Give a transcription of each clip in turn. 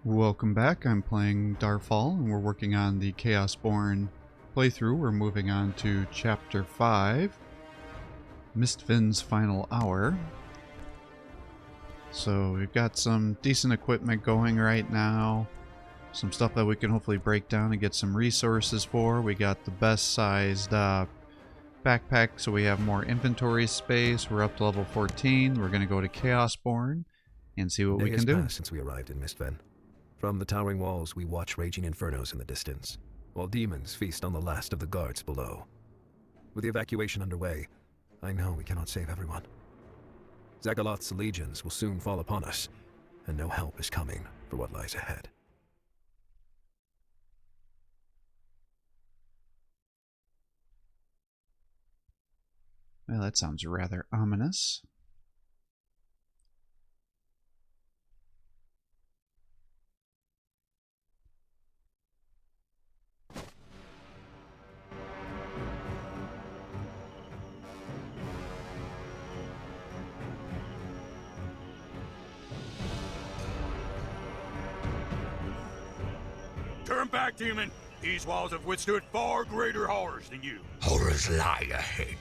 Welcome back. I'm playing Darfall, and we're working on the Chaosborn playthrough. We're moving on to Chapter 5, Mistvin's Final Hour. So we've got some decent equipment going right now. Some stuff that we can hopefully break down and get some resources for. We got the best sized backpack, so we have more inventory space. We're up to level 14. We're going to go to Chaosborn and see what we can do. Since we arrived in Mistvin. From the towering walls, we watch raging infernos in the distance, while demons feast on the last of the guards below. With the evacuation underway, I know we cannot save everyone. Zagaloth's legions will soon fall upon us, and no help is coming for what lies ahead. Well, that sounds rather ominous. Turn back, demon! These walls have withstood far greater horrors than you. Horrors lie ahead.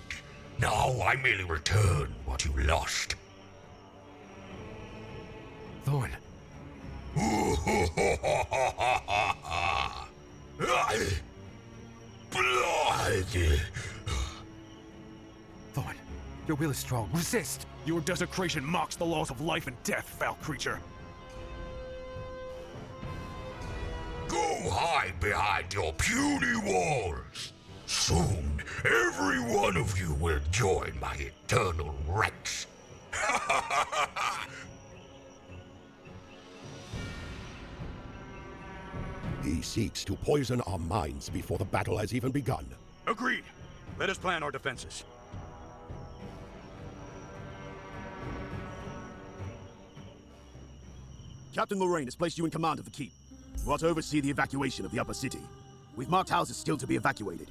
Now I merely return what you lost. Thorn! Blood! Thorn, your will is strong. Resist! Your desecration mocks the laws of life and death, foul creature. Go hide behind your puny walls. Soon, every one of you will join my eternal ranks. He seeks to poison our minds before the battle has even begun. Agreed. Let us plan our defenses. Captain Lorraine has placed you in command of the keep. You are to oversee the evacuation of the upper city. We've marked houses still to be evacuated.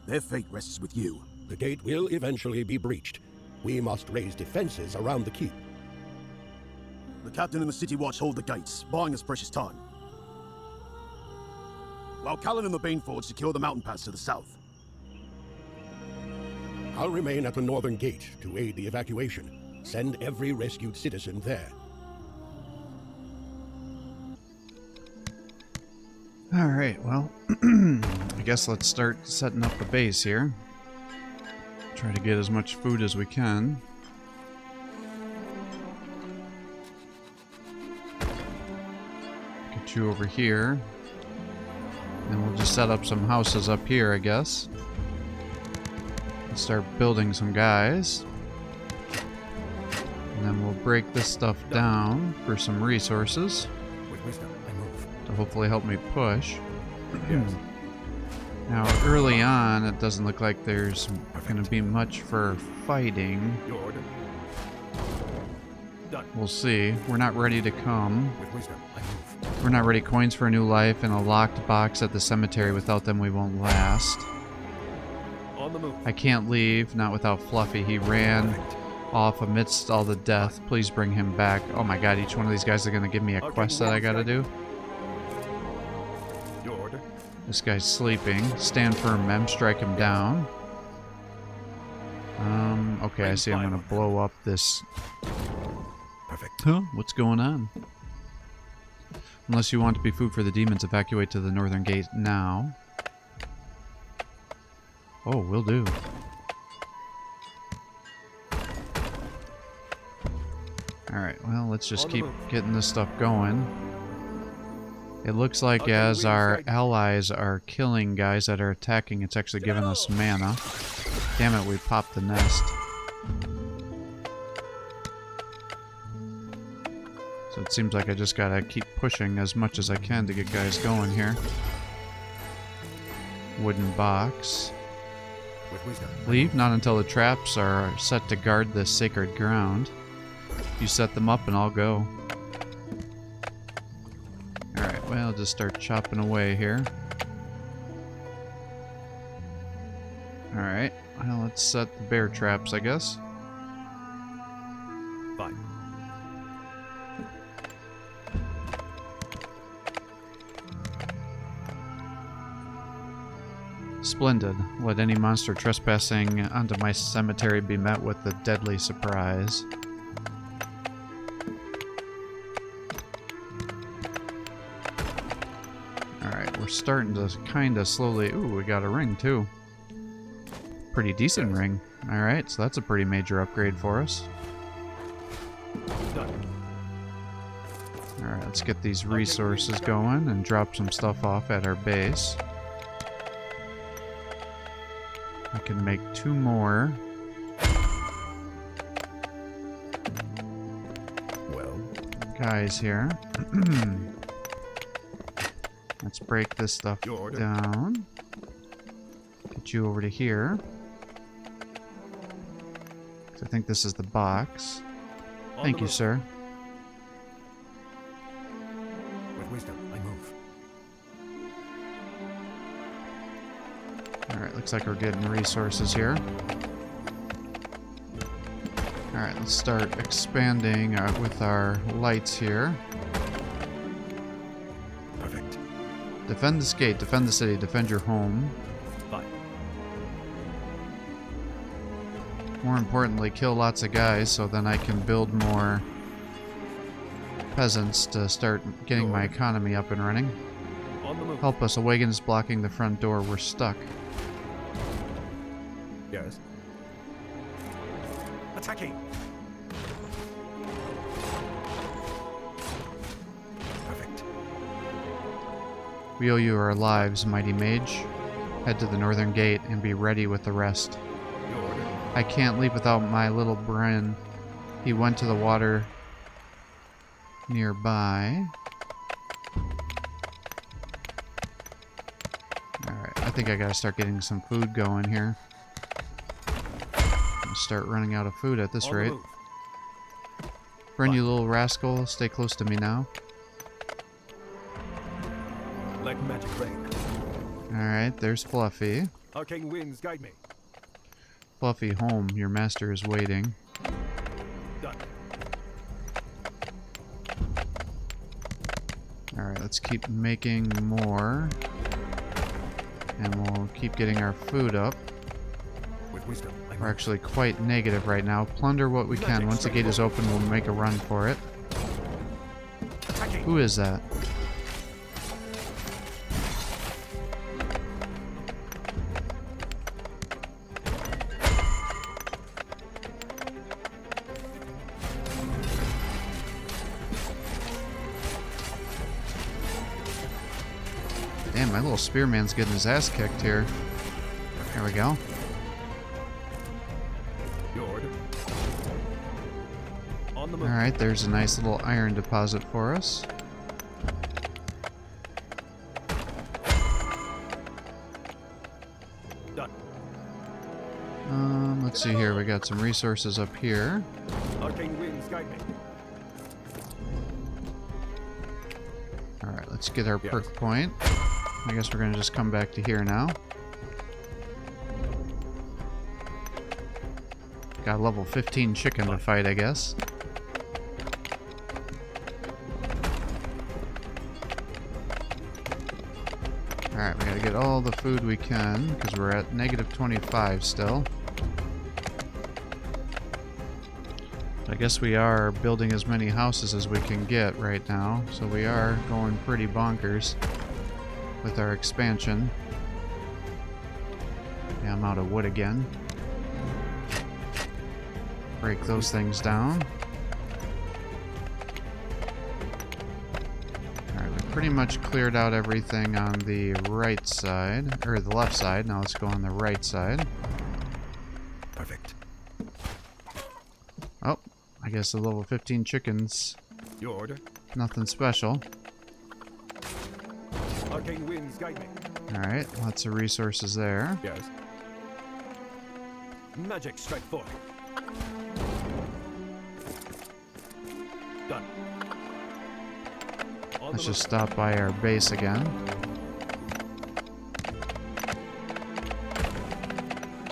Their fate rests with you. The gate will eventually be breached. We must raise defenses around the keep. The captain and the city watch hold the gates, buying us precious time. While Callan and the Baneforge secure the mountain pass to the south. I'll remain at the northern gate to aid the evacuation. Send every rescued citizen there. Alright, well, I guess let's start setting up the base here. Try to get as much food as we can. Get you over here. And we'll just set up some houses up here, I guess. And start building some guys. And then we'll break this stuff down for some resources. With wisdom, I move. To hopefully help me push. Yes. Now, early on, it doesn't look like there's going to be much for fighting. Your order. Done. We'll see. We're not ready to come. With wisdom, I move. We're not ready. Coins for a new life and a locked box at the cemetery. Without them, we won't last. On the move. I can't leave, not without Fluffy. He ran off amidst all the death. Please bring him back. Oh my god, each one of these guys are going to give me a quest that I got to do. Your order. This guy's sleeping. Stand firm, Mem. Strike him down. Okay, I see. I'm going to blow up this. Perfect. Huh? What's going on? Unless you want to be food for the demons, evacuate to the northern gate now. Oh, will do. Alright, well, let's just keep getting this stuff going. It looks like as our allies are killing guys that are attacking, it's actually giving us mana. Damn it, we popped the nest. So it seems like I just gotta keep pushing as much as I can to get guys going here. Wooden box. With wisdom. Leave, not until the traps are set to guard this sacred ground. You set them up and I'll go. Alright, well, I'll just start chopping away here. Alright, well, let's set the bear traps, I guess. Fine. Splendid. Let any monster trespassing onto my cemetery be met with a deadly surprise. Alright, we're starting to kind of slowly... Ooh, we got a ring too. Pretty decent ring. Alright, so that's a pretty major upgrade for us. Alright, let's get these resources going and drop some stuff off at our base. I can make 2 more. Well, Guys here. Let's break this stuff down. Get you over to here. I think this is the box. Thank you, sir. with wisdom, I move. Alright, looks like we're getting resources here. Alright, let's start expanding with our lights here. Perfect. Defend this gate, defend the city, defend your home. Fine. More importantly, kill lots of guys so then I can build more peasants to start getting my economy up and running. On the move. Help us, a wagon's blocking the front door, we're stuck. Yes. Attacking. Perfect. We owe you our lives, mighty mage. Head to the northern gate and be ready with the rest. Your order. I can't leave without my little Bren. He went to the water nearby. Alright, I think I gotta start getting some food going here. I'm gonna start running out of food at this On the rate. move. Bren, you little rascal, stay close to me now. Let magic rain. Alright, there's Fluffy. Arcane winds guide me. Fluffy, home. Your master is waiting. Done. Alright, let's keep making more. And we'll keep getting our food up. With wisdom, I We're move. actually quite negative right now. Plunder what we can. Once the gate is open, we'll make a run for it. Attacking. Who is that? Damn, my little spearman's getting his ass kicked here. There we go. Your order. On the move. Alright, there's a nice little iron deposit for us. Done. Let's see here. We got some resources up here. Arcane winds guide me. Alright, let's get our Yes. perk point. I guess we're gonna just come back to here now. Got a level 15 chicken to fight, I guess. Alright, we gotta get all the food we can, because we're at negative 25 still. I guess we are building as many houses as we can get right now, so we are going pretty bonkers with our expansion. Yeah, I'm out of wood again. Break those things down. Alright, we pretty much cleared out everything on the right side, or the left side. Now let's go on the right side. Perfect. Oh, I guess the level 15 chickens, Your order. nothing special. Arcane winds guide me. Alright, lots of resources there. Yes. Magic strike forth. Done. On Let's the just stop by our base again.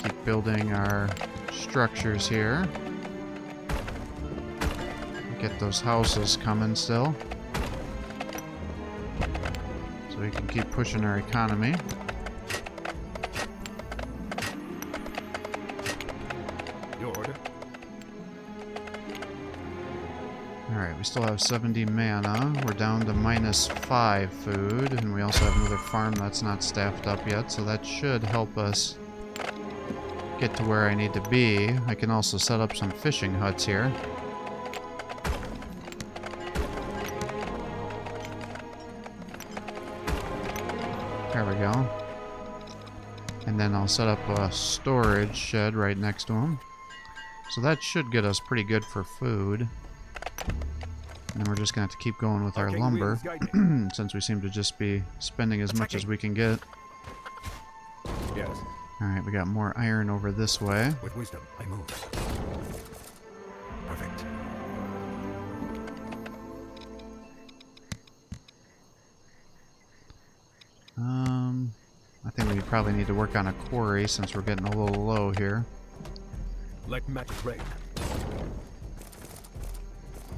Keep building our structures here. Get those houses coming still. So we can keep pushing our economy. we still have 70 mana. We're down to -5 food, and we also have another farm that's not staffed up yet, so that should help us get to where I need to be. I can also set up some fishing huts here. There we go. And then I'll set up a storage shed right next to them. So that should get us pretty good for food. And then we're just going to have to keep going with our lumber, since we seem to just be spending as much as we can get. Yes. Alright, we got more iron over this way. With wisdom, I move. Perfect. I think we probably need to work on a quarry since we're getting a little low here. Let magic rain.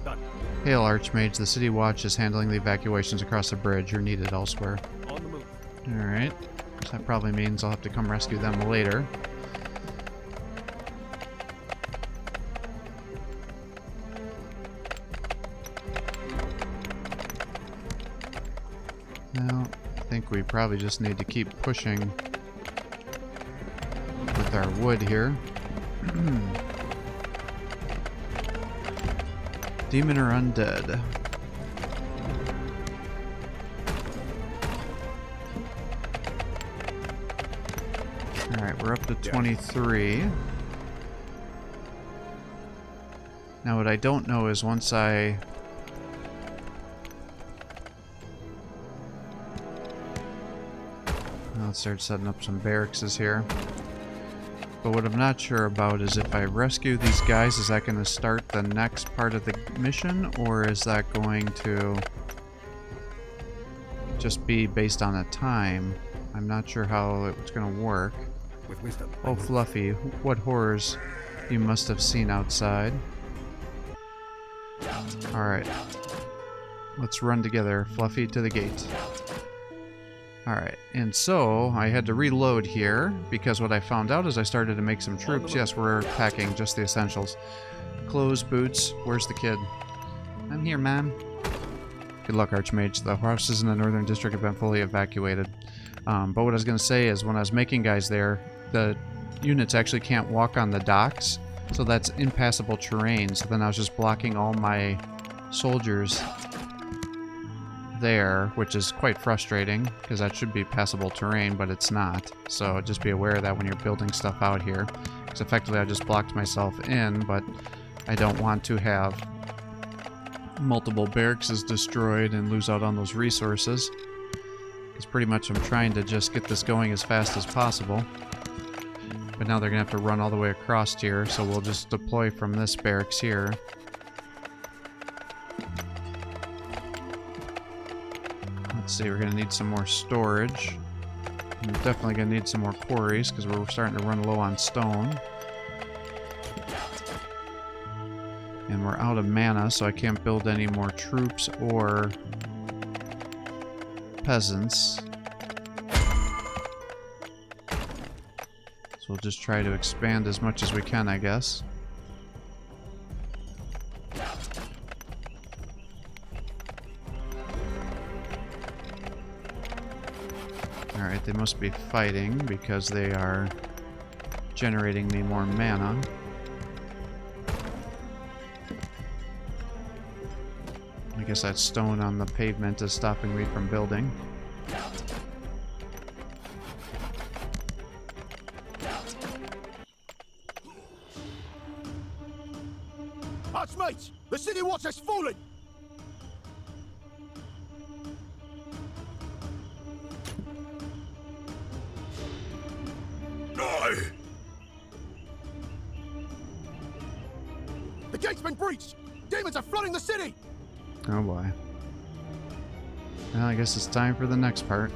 Done. Hail, Archmage. The City Watch is handling the evacuations across the bridge. You're needed elsewhere. On the move. Alright. So that probably means I'll have to come rescue them later. Well, I think we probably just need to keep pushing with our wood here. Demon or undead? Alright, we're up to 23. Now what I don't know is once I'll start setting up some barracks here. But what I'm not sure about is if I rescue these guys, is that going to start the next part of the mission, or is that going to just be based on a time? I'm not sure how it's going to work. With wisdom. Oh, Fluffy, what horrors you must have seen outside. Alright. Let's run together. Fluffy, to the gate. Alright, and so I had to reload here because what I found out is I started to make some troops. Yes, we're packing just the essentials. Clothes, boots. Where's the kid? I'm here, ma'am. Good luck, Archmage. The houses in the northern district have been fully evacuated. But what I was going to say is when I was making guys there, the units actually can't walk on the docks, so that's impassable terrain. So then I was just blocking all my soldiers there, which is quite frustrating because that should be passable terrain, but it's not. So just be aware of that when you're building stuff out here, because effectively I just blocked myself in, but I don't want to have multiple barracks destroyed and lose out on those resources, because pretty much I'm trying to just get this going as fast as possible. But now they're gonna have to run all the way across here, so we'll just deploy from this barracks here. Let's see, we're going to need some more storage. We're definitely going to need some more quarries because we're starting to run low on stone. And we're out of mana, so I can't build any more troops or peasants. So we'll just try to expand as much as we can, I guess. Alright, they must be fighting because they are generating me more mana. I guess that stone on the pavement is stopping me from building. Archmates! The City Watch has fallen! The gate's been breached! Demons are flooding the city! Oh boy. Well, I guess it's time for the next part.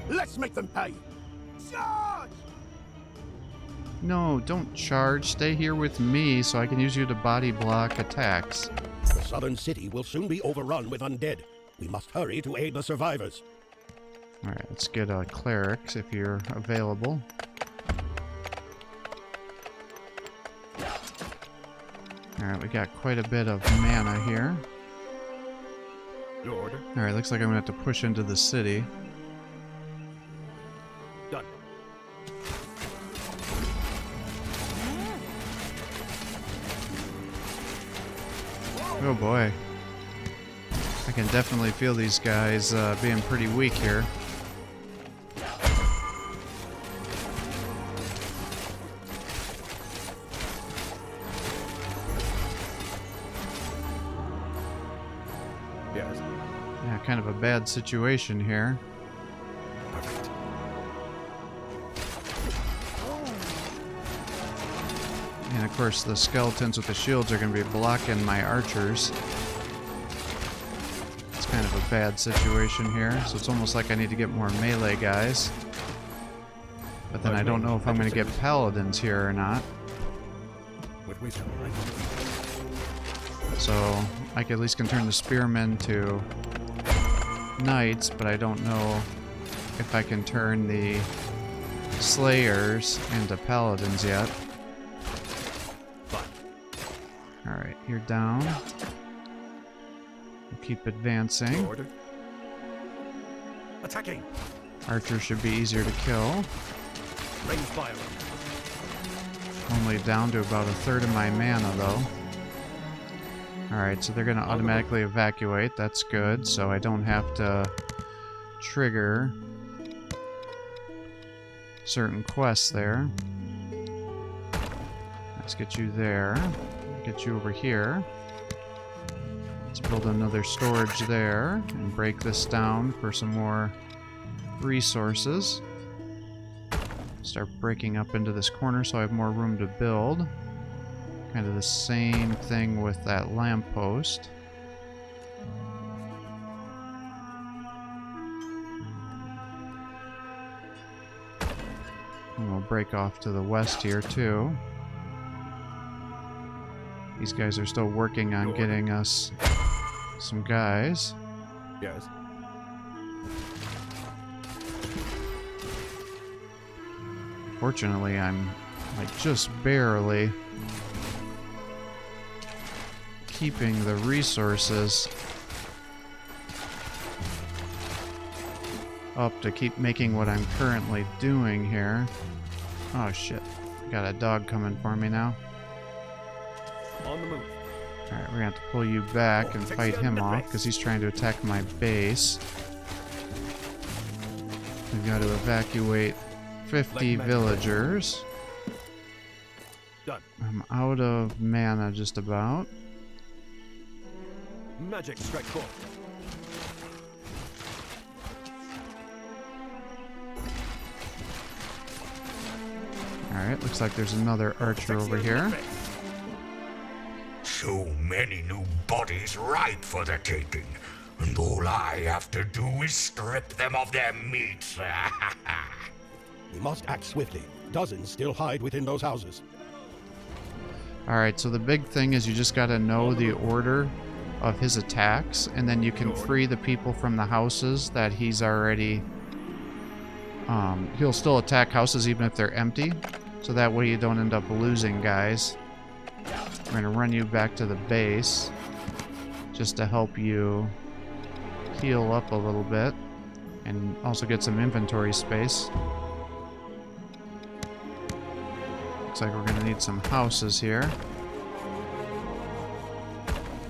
Let's make them pay! Charge! No, don't charge. Stay here with me so I can use you to body block attacks. The southern city will soon be overrun with undead. We must hurry to aid the survivors. Alright, let's get a cleric if you're available. Alright, we got quite a bit of mana here. Your order? Alright, looks like I'm gonna have to push into the city. Done. Oh boy. I can definitely feel these guys being pretty weak here. Yes. Yeah, kind of a bad situation here. Perfect. And of course the skeletons with the shields are going to be blocking my archers. It's kind of a bad situation here, so it's almost like I need to get more melee guys. But then I don't know if I'm going to get paladins here or not. With wisdom, So I at least can turn the spearmen to knights, but I don't know if I can turn the slayers into paladins yet. Alright, you're down. We'll keep advancing. Your order? Attacking! Archers should be easier to kill. Rain fire. Only down to about a third of my mana though. Alright, so they're gonna automatically evacuate. That's good, so I don't have to trigger certain quests there. Let's get you there. Get you over here. Let's build another storage there and break this down for some more resources. Start breaking up into this corner so I have more room to build. Kind of the same thing with that lamppost. And we'll break off to the west here too. These guys are still working on getting us some guys. Yes. Fortunately, I'm like just barely keeping the resources up to keep making what I'm currently doing here. Oh shit. Got a dog coming for me now. On the move. Alright, we're gonna have to pull you back and fight him off because he's trying to attack my base. We've got to evacuate 50 villagers. Done. I'm out of mana just about. Magic strike forth. Alright, looks like there's another archer over here. So many new bodies ripe for the taking, and all I have to do is strip them of their meats. We must act swiftly. Dozens still hide within those houses. Alright, so the big thing is you just gotta know the order of his attacks, and then you can free the people from the houses that he's already... he'll still attack houses even if they're empty, so that way you don't end up losing guys. I'm gonna run you back to the base, just to help you heal up a little bit, and also get some inventory space. Looks like we're gonna need some houses here.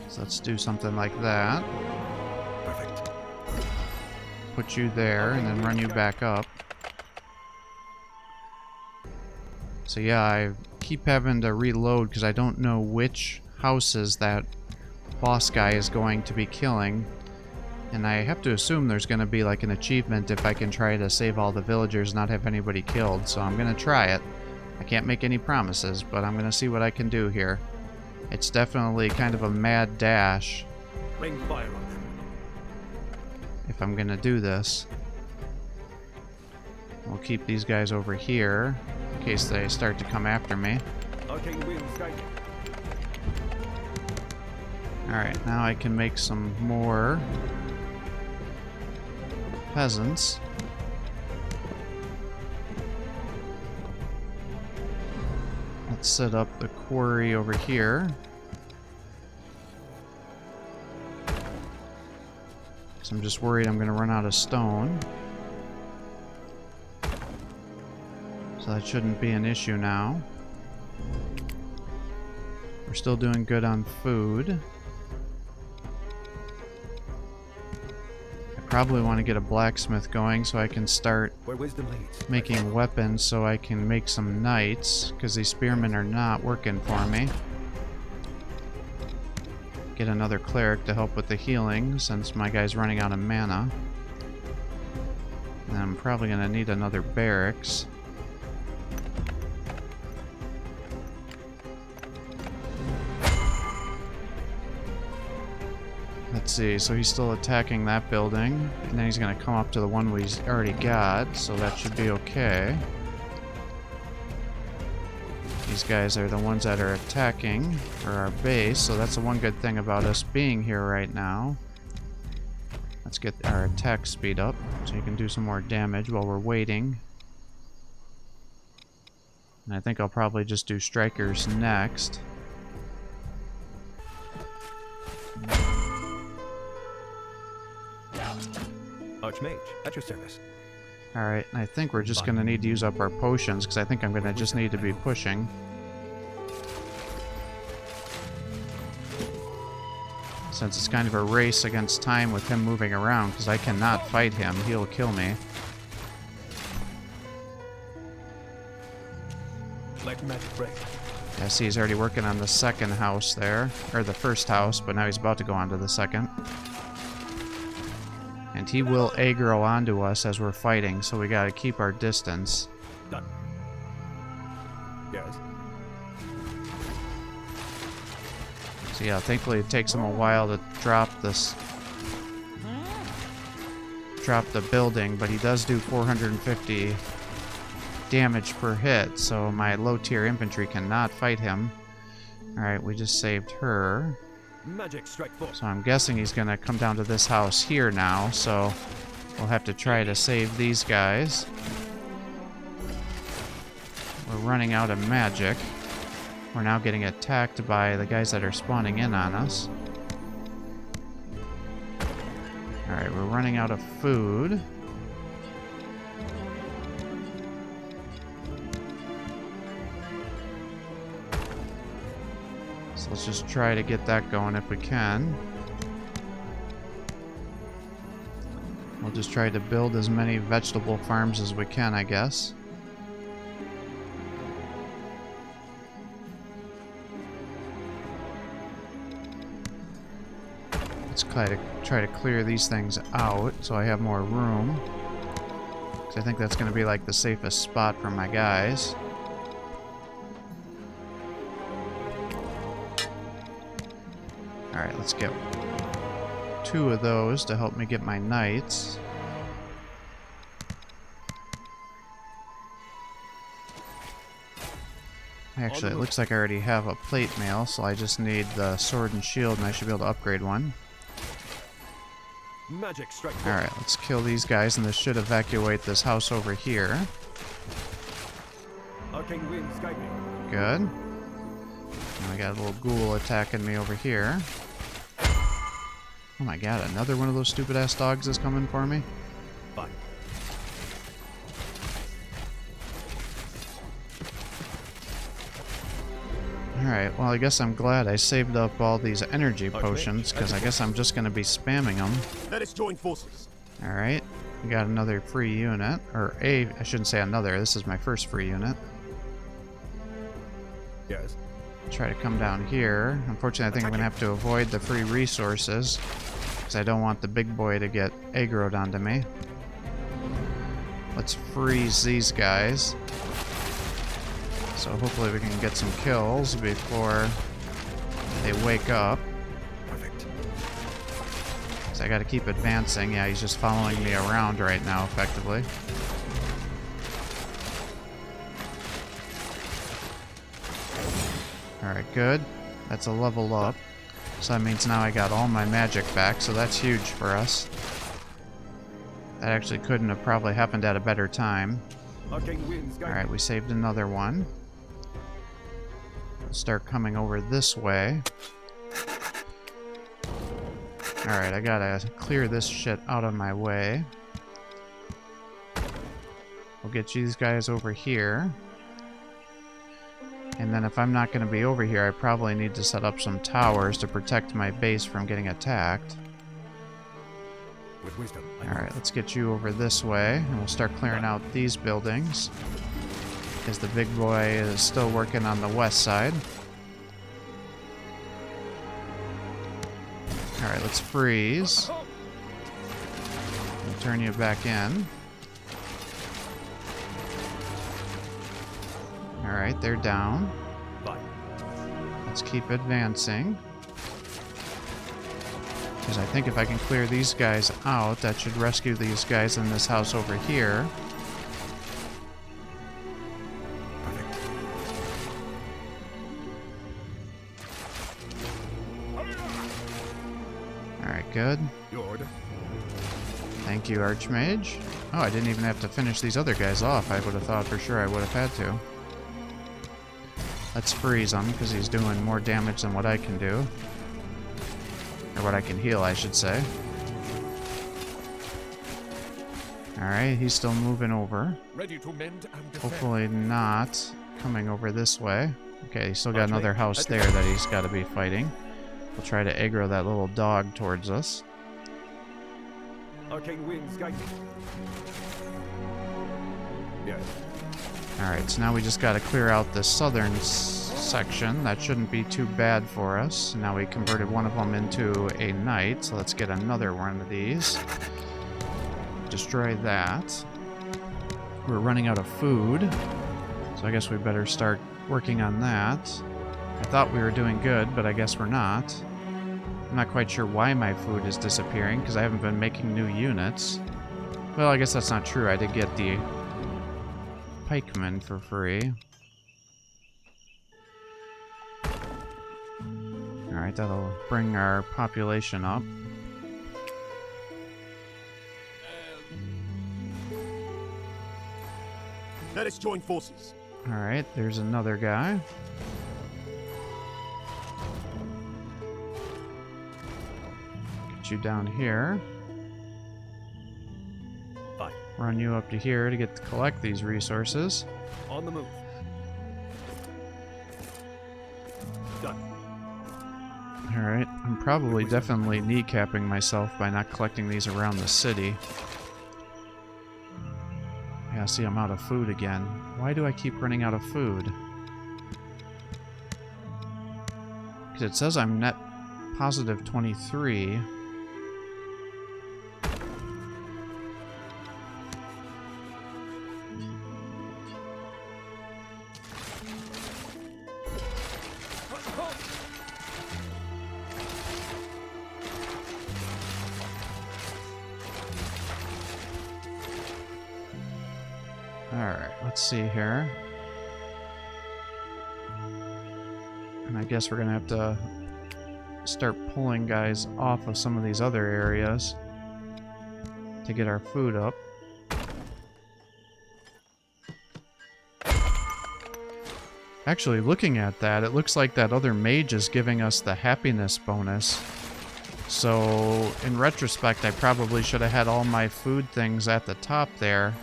So let's do something like that. Perfect. Put you there, and then run you back up. So yeah, I keep having to reload because I don't know which houses that boss guy is going to be killing. And I have to assume there's going to be like an achievement if I can try to save all the villagers and not have anybody killed. So I'm going to try it. I can't make any promises, but I'm going to see what I can do here. It's definitely kind of a mad dash Rain fire on them. if I'm going to do this. We'll keep these guys over here in case they start to come after me. Arcane wheels guiding. Alright, now I can make some more peasants. Let's set up the quarry over here. So I'm just worried I'm going to run out of stone. So that shouldn't be an issue now. We're still doing good on food. I probably want to get a blacksmith going so I can start Where wisdom leads. making weapons so I can make some knights, because these spearmen are not working for me. Get another cleric to help with the healing since my guy's running out of mana. And I'm probably going to need another barracks. Let's see, so he's still attacking that building, and then he's going to come up to the one we already got, so that should be okay. These guys are the ones that are attacking for our base, so that's the one good thing about us being here right now. Let's get our attack speed up, so you can do some more damage while we're waiting. And I think I'll probably just do strikers next. Archmage, at your service. Alright, I think we're just going to need to use up our potions, because I think I'm going to just need to be pushing. Since it's kind of a race against time with him moving around, because I cannot fight him, he'll kill me. Let magic break. I see he's already working on the second house there, or the first house, but now he's about to go on to the second. And he will aggro onto us as we're fighting, so we gotta keep our distance. Done. Yes. So yeah, thankfully it takes him a while to drop the building, but he does do 450 damage per hit, so my low tier infantry cannot fight him. Alright, we just saved her. Magic strike force. So I'm guessing he's gonna come down to this house here now, so we'll have to try to save these guys. We're running out of magic. We're now getting attacked by the guys that are spawning in on us. Alright, we're running out of food. So let's just try to get that going if we can. We'll just try to build as many vegetable farms as we can, I guess. Let's try to clear these things out so I have more room. 'Cause I think that's going to be like the safest spot for my guys. Alright, let's get 2 of those to help me get my knights. Actually, it looks like I already have a plate mail, so I just need the sword and shield, and I should be able to upgrade one. Magic strike. Alright, let's kill these guys, and this should evacuate this house over here. Arcane winds guide me. Good. And I got a little ghoul attacking me over here. Oh my god, another one of those stupid ass dogs is coming for me. Fine. Alright, well I guess I'm glad I saved up all these energy potions, because I guess I'm just going to be spamming them. Let us join forces. Alright, we got another free unit. Or I shouldn't say another, this is my first free unit. Yes. Try to come down here. Unfortunately, I think I'm going to have to avoid the free resources, because I don't want the big boy to get aggroed onto me. Let's freeze these guys. So hopefully we can get some kills before they wake up. Perfect. So I gotta keep advancing. Yeah, he's just following me around right now, effectively. Alright, good. That's a level up. So that means now I got all my magic back, so that's huge for us. That actually couldn't have probably happened at a better time. Arcane winds guide me. Alright, we saved another one. Start coming over this way. Alright, I gotta clear this shit out of my way. We'll get these guys over here. And then if I'm not going to be over here, I probably need to set up some towers to protect my base from getting attacked. With wisdom. Alright, let's get you over this way, and we'll start clearing out these buildings. Because the big boy is still working on the west side. Alright, let's freeze. We'll turn you back in. Alright, they're down. Let's keep advancing. Because I think if I can clear these guys out, that should rescue these guys in this house over here. Alright, good. Your order. Thank you, Archmage. Oh, I didn't even have to finish these other guys off. I would have thought for sure I would have had to. Let's freeze him, because he's doing more damage than what I can do. Or what I can heal, I should say. Alright, he's still moving over. Ready to mend and defend. Hopefully not coming over this way. Okay, he's still got another house there that he's got to be fighting. We'll try to aggro that little dog towards us. Arcane winds guide me. Yes. Alright, so now we just got to clear out the southern section. That shouldn't be too bad for us. Now we converted one of them into a knight, so let's get another one of these. Destroy that. We're running out of food, so I guess we better start working on that. I thought we were doing good, but I guess we're not. I'm not quite sure why my food is disappearing, because I haven't been making new units. Well, I guess that's not true. I did get the pikemen for free. Alright, that'll bring our population up. Let us join forces. Alright, there's another guy. Get you down here. Fine. Run you up to here to get to collect these resources. On the move. Done. Alright, I'm probably definitely kneecapping myself by not collecting these around the city. Yeah, see, I'm out of food again. Why do I keep running out of food? Because it says I'm net positive 23. Alright, let's see here. And I guess we're gonna have to start pulling guys off of some of these other areas to get our food up. Actually, looking at that, it looks like that other mage is giving us the happiness bonus. So, in retrospect, I probably should have had all my food things at the top there.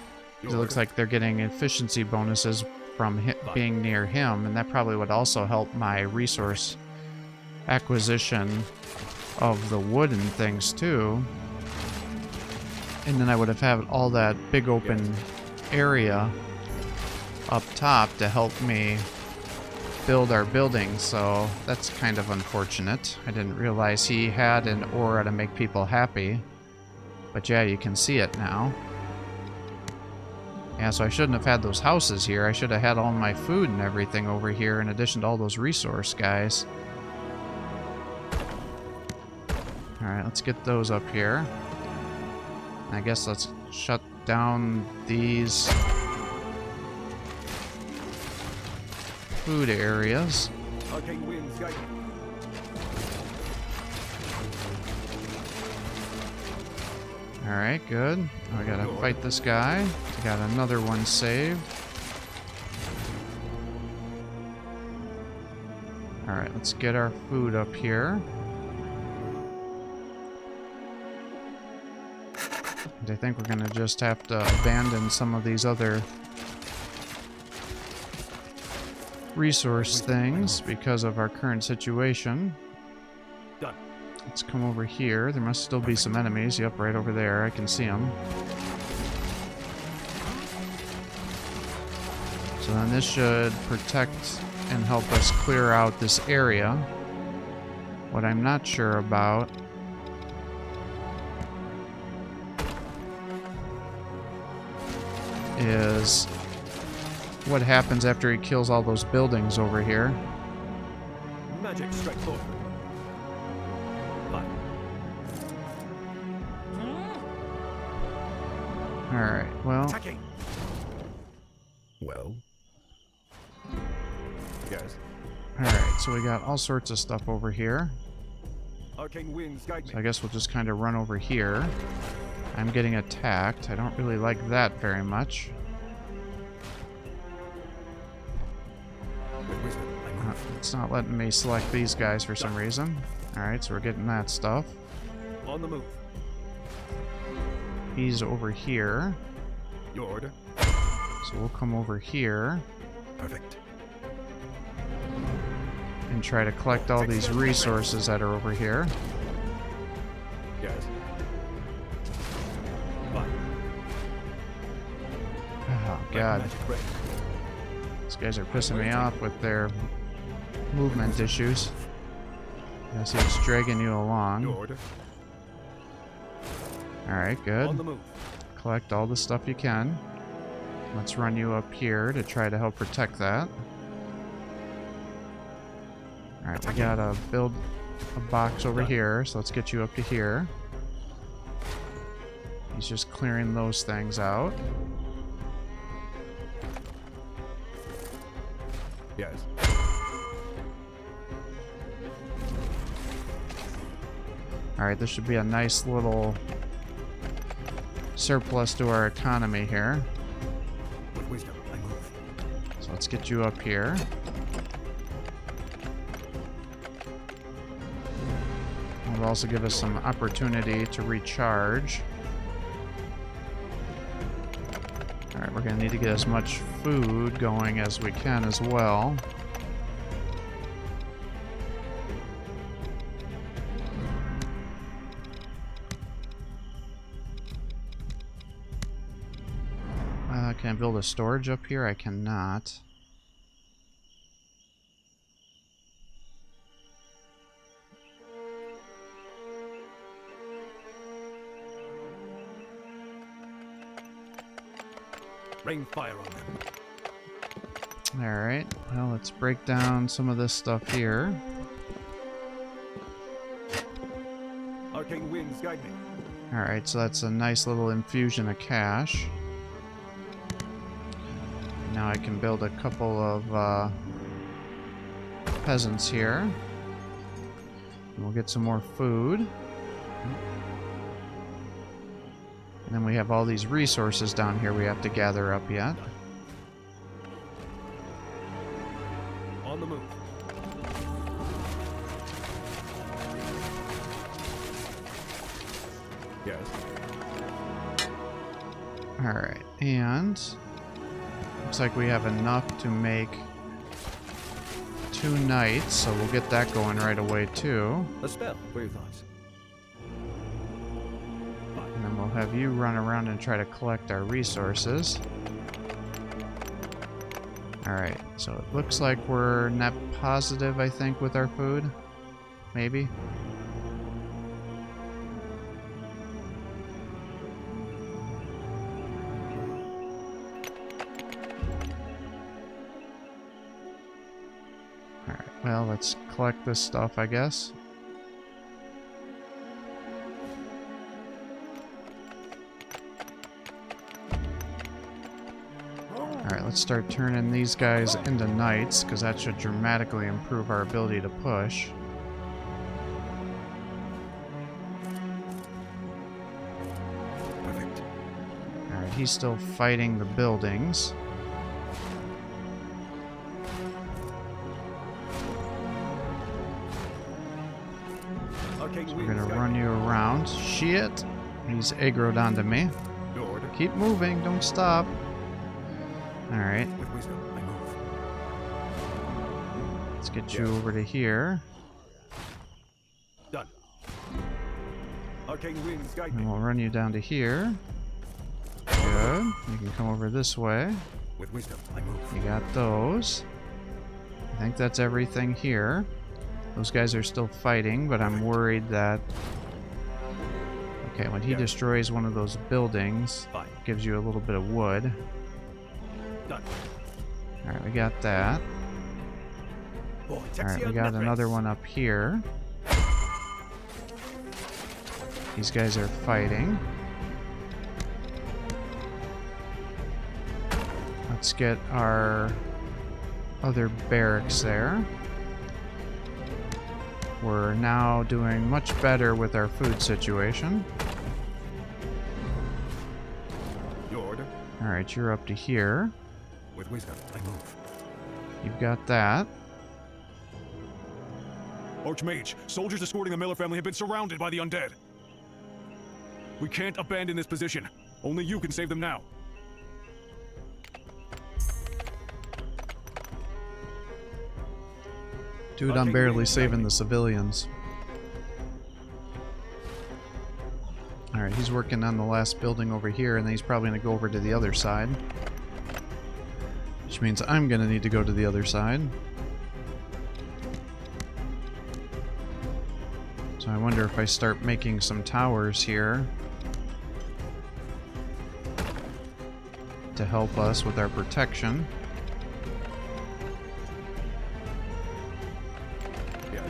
It looks like they're getting efficiency bonuses from being near him, and that probably would also help my resource acquisition of the wood and things too. And then I would have had all that big open area up top to help me build our buildings, so that's kind of unfortunate. I didn't realize he had an aura to make people happy. But yeah, you can see it now. Yeah, so I shouldn't have had those houses here. I should have had all my food and everything over here in addition to all those resource guys. Alright, let's get those up here. I guess let's shut down these food areas. Arcane winds guide me. Alright, good. I gotta fight this guy. I got another one saved. Alright, let's get our food up here. And I think we're going to just have to abandon some of these other resource things because of our current situation. Done. Let's come over here. There must still be some enemies. Yep, right over there. I can see them. So then this should protect and help us clear out this area. What I'm not sure about is what happens after he kills all those buildings over here. Magic strike forward. Fine. Alright, well, Attacking. Well. Yes. alright, so we got all sorts of stuff over here. Arcane winds guide me. So I guess we'll just kind of run over here. I'm getting attacked. I don't really like that very much. With wisdom, I move. It's not letting me select these guys for some reason. Alright, so we're getting that stuff. On the move. He's over here. Your order. So we'll come over here Perfect. and try to collect all these resources that are over here. Yes. Fine. Oh, God. Magic ray. These guys are pissing me off with their movement issues. I see it's dragging you Your along. order. Alright, good. On the move. Collect all the stuff you can. Let's run you up here to try to help protect that. Alright, we gotta build a box over here, so let's get you up to here. He's just clearing those things out. Yes. Alright, this should be a nice little surplus to our economy here. With wisdom, I move. So let's get you up here. It'll also give us some opportunity to recharge. Alright, we're going to need to get as much food going as we can as well. Can I build a storage up here? I cannot. Rain fire on them. Alright, well, let's break down some of this stuff here. Arcane winds guide me. Alright, so that's a nice little infusion of cash. Now I can build a couple of peasants here. And we'll get some more food. And then we have all these resources down here we have to gather up yet. On the move. Yes. Alright, and looks like we have enough to make 2 nights, so we'll get that going right away too. A spell. What are your thoughts? And then we'll have you run around and try to collect our resources. Alright, so it looks like we're net positive, I think, with our food. Maybe. Alright, well, let's collect this stuff, I guess. Alright, let's start turning these guys into knights, because that should dramatically improve our ability to push. Perfect. Alright, he's still fighting the buildings. Arcane We're winds gonna guide run me. you around. Shit! He's aggroed onto me. Your order. Keep moving, don't stop. Alright, With wisdom, I move. let's get you over to here. Done. Arcane winds guide me. And we'll run you down to here. Good. You can come over this way. With wisdom, I move. You got those. I think that's everything here. Those guys are still fighting, but I'm worried that... Okay, when he destroys one of those buildings, Fine. gives you a little bit of wood. Done. Alright, we got that. Alright, we got another one up here. These guys are fighting. Let's get our other barracks there. We're now doing much better with our food situation. Your order. Alright, you're up to here. With wisdom, I move. You've got that. Archmage, soldiers escorting the Miller family have been surrounded by the undead. We can't abandon this position. Only you can save them now. Dude, I'm barely saving the civilians. Alright, he's working on the last building over here, and then he's probably going to go over to the other side. Which means I'm going to need to go to the other side. So I wonder if I start making some towers here to help us with our protection. Yes.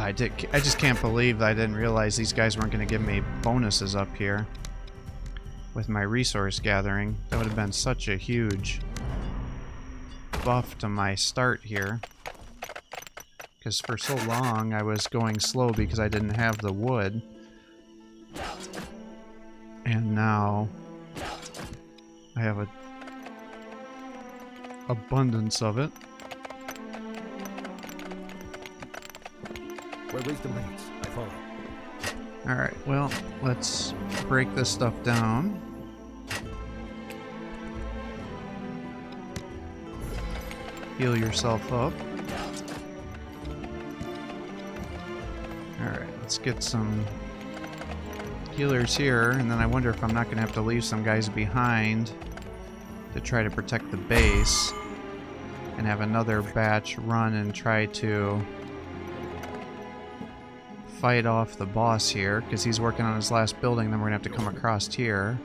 I just can't believe I didn't realize these guys weren't going to give me bonuses up here with my resource gathering. That would have been such a huge buff to my start here. Because for so long I was going slow because I didn't have the wood. And now I have an abundance of it. Where wisdom leads, I follow. Alright, well, let's break this stuff down. Heal yourself up. Alright, let's get some healers here, and then I wonder if I'm not going to have to leave some guys behind to try to protect the base and have another batch run and try to fight off the boss here, because he's working on his last building. Then we're going to have to come across here.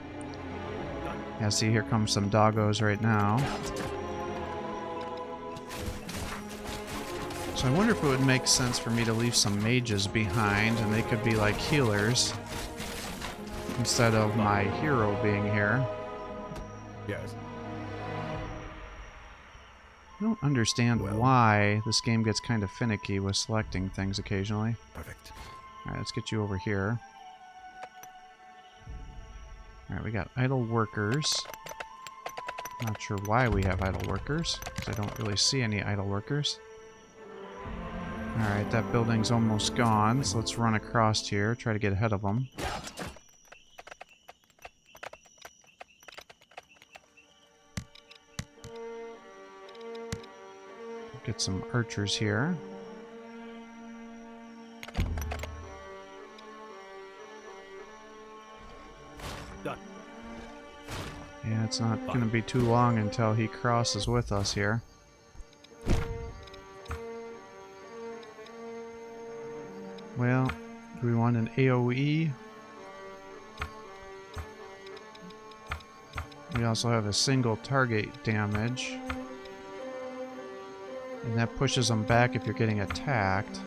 Yeah, see, here comes some doggos right now. So I wonder if it would make sense for me to leave some mages behind, and they could be like healers instead of my hero being here. Yes. I don't understand why this game gets kind of finicky with selecting things occasionally. Perfect. Alright, let's get you over here. Alright, we got idle workers. Not sure why we have idle workers, because I don't really see any idle workers. Alright, that building's almost gone, so let's run across here, try to get ahead of them. Get some archers here. Done. Yeah, it's not going to be too long until he crosses with us here. Well, do we want an AoE? We also have a single target damage. And that pushes them back if you're getting attacked.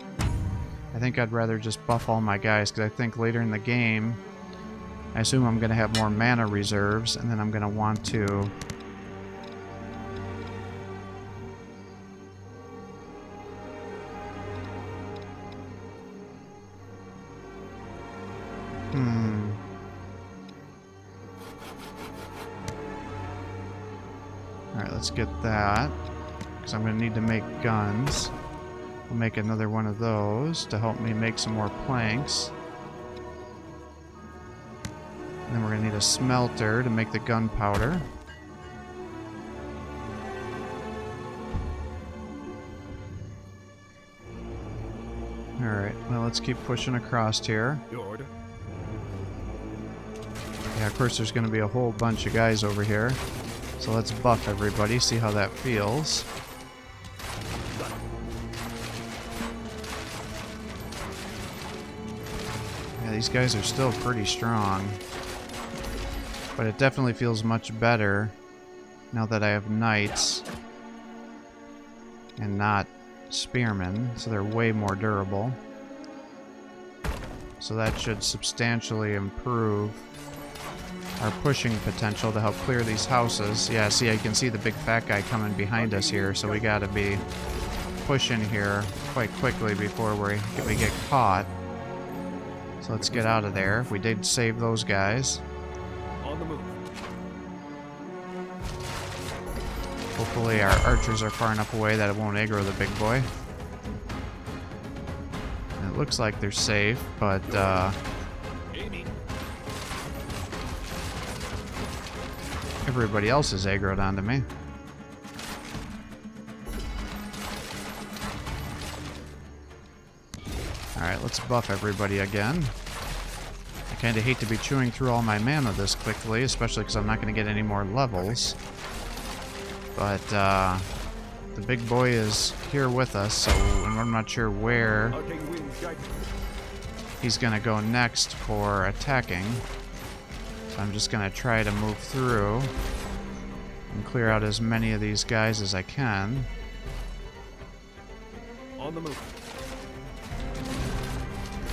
I think I'd rather just buff all my guys, because I think later in the game, I assume I'm going to have more mana reserves, and then I'm going to want to... Alright, let's get that. Because I'm going to need to make guns. I'll make another one of those to help me make some more planks. And then we're going to need a smelter to make the gunpowder. Alright, well, let's keep pushing across here. Your order? Yeah, of course there's going to be a whole bunch of guys over here. So let's buff everybody, see how that feels. Yeah, these guys are still pretty strong. But it definitely feels much better now that I have knights and not spearmen, so they're way more durable. So that should substantially improve our pushing potential to help clear these houses. Yeah, see, I can see the big fat guy coming behind us here, so we gotta be pushing here quite quickly before we get caught. So let's get out of there. We did save those guys. On the move. Hopefully our archers are far enough away that it won't aggro the big boy. And it looks like they're safe, but everybody else is aggroed onto me. Alright, let's buff everybody again. I kind of hate to be chewing through all my mana this quickly, especially because I'm not going to get any more levels. But the big boy is here with us, so I'm not sure where he's going to go next for attacking. So I'm just going to try to move through and clear out as many of these guys as I can. On the move.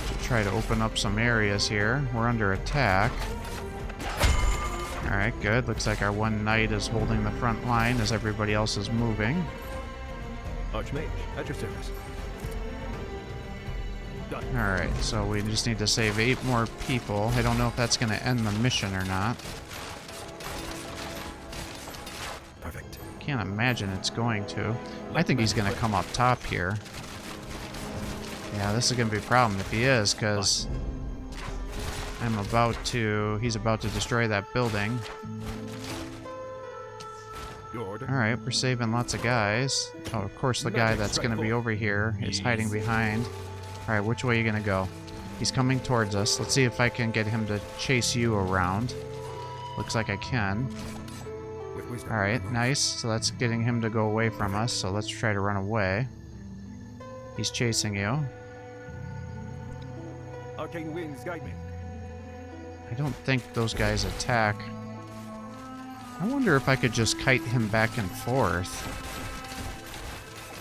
To try to open up some areas here. We're under attack. Alright, good. Looks like our one knight is holding the front line as everybody else is moving. Archmage, at your service. Done. Alright, so we just need to save 8 more people. I don't know if that's going to end the mission or not. Perfect. Can't imagine it's going to. I think he's going to come up top here. Yeah, this is going to be a problem if he is, because he's about to destroy that building. Your order? Alright, we're saving lots of guys. Oh, of course the guy that's going to be over here is hiding behind. Alright, which way are you going to go? He's coming towards us. Let's see if I can get him to chase you around. Looks like I can. Alright, nice. So that's getting him to go away from us, so let's try to run away. He's chasing you. Arcane winds guide me. I don't think those guys attack. I wonder if I could just kite him back and forth.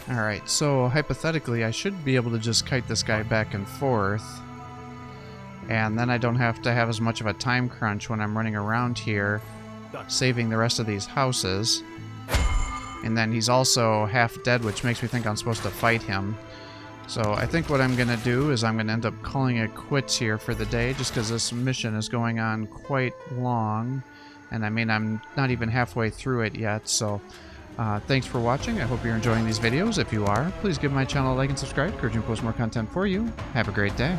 Alright, so hypothetically I should be able to just kite this guy back and forth. And then I don't have to have as much of a time crunch when I'm running around here, saving the rest of these houses. And then he's also half dead, which makes me think I'm supposed to fight him. So I think what I'm going to do is I'm going to end up calling it quits here for the day, just because this mission is going on quite long. And I mean, I'm not even halfway through it yet, so thanks for watching. I hope you're enjoying these videos. If you are, please give my channel a like and subscribe. Encourage me to post more content for you. Have a great day.